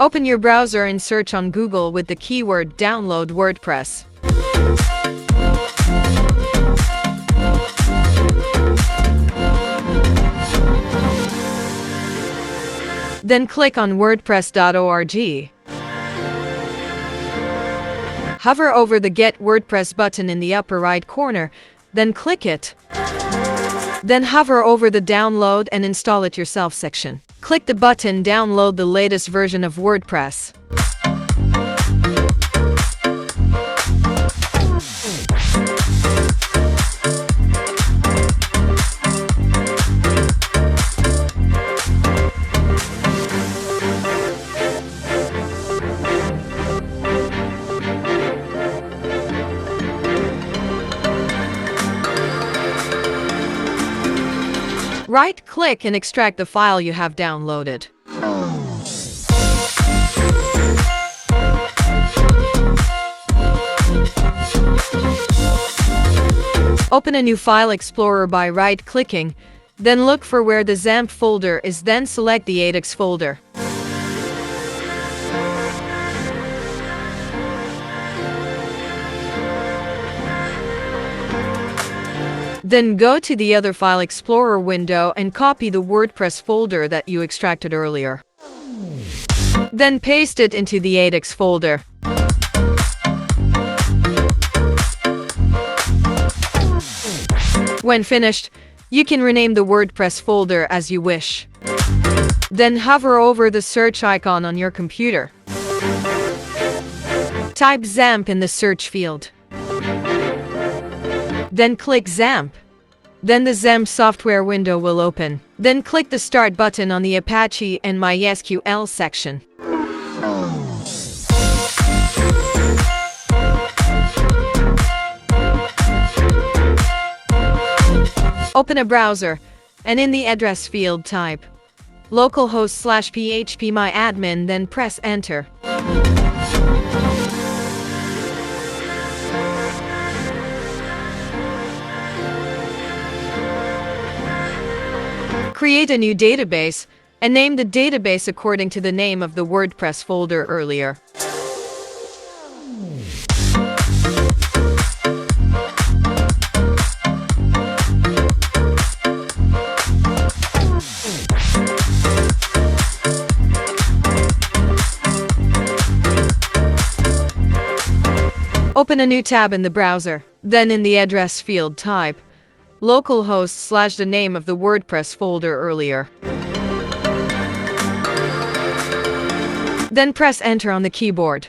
Open your browser and search on Google with the keyword download WordPress. Then click on wordpress.org. Hover over the Get WordPress button in the upper right corner, then click it. Then hover over the Download and Install It Yourself section. Click the button Download the latest version of WordPress. Right-click and extract the file you have downloaded. Open a new file explorer by right-clicking, then look for where the XAMPP folder is, then select the ADX folder. Then go to the other File Explorer window and copy the WordPress folder that you extracted earlier. Then paste it into the ADX folder. When finished, you can rename the WordPress folder as you wish. Then hover over the search icon on your computer. Type XAMPP in the search field. Then click XAMPP. Then the XAMPP software window will open. Then click the Start button on the Apache and MySQL section. Open a browser, and in the address field type localhost/phpMyAdmin, then press Enter. Create a new database, and name the database according to the name of the WordPress folder earlier. Open a new tab in the browser, then in the address field type localhost / the name of the WordPress folder earlier. Then press Enter on the keyboard.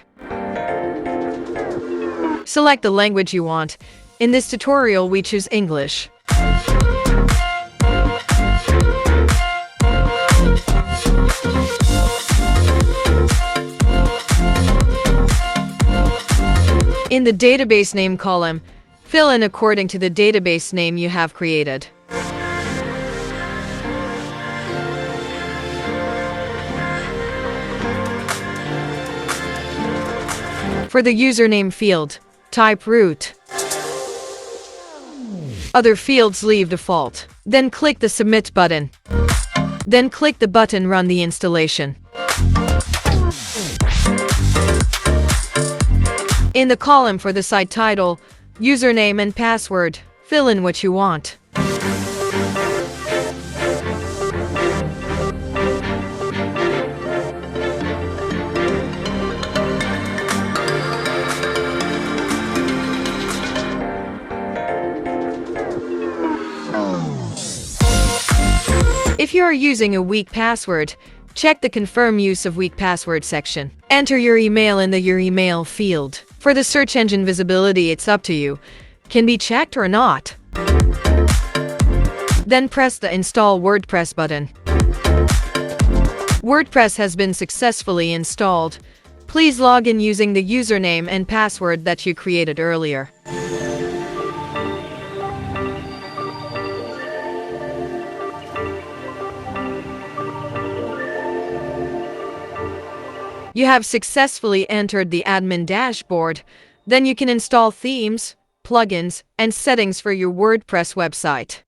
Select the language you want. In this tutorial, we choose English. In the database name column, fill in according to the database name you have created. For the username field, type root. Other fields leave default. Then click the Submit button. Then click the button Run the installation. In the column for the site title, username and password, fill in what you want. If you are using a weak password, check the Confirm Use of Weak Password section. Enter your email in the Your Email field. For the search engine visibility, it's up to you. Can be checked or not. Then press the Install WordPress button. WordPress has been successfully installed. Please log in using the username and password that you created earlier. You have successfully entered the admin dashboard. Then you can install themes, plugins, and settings for your WordPress website.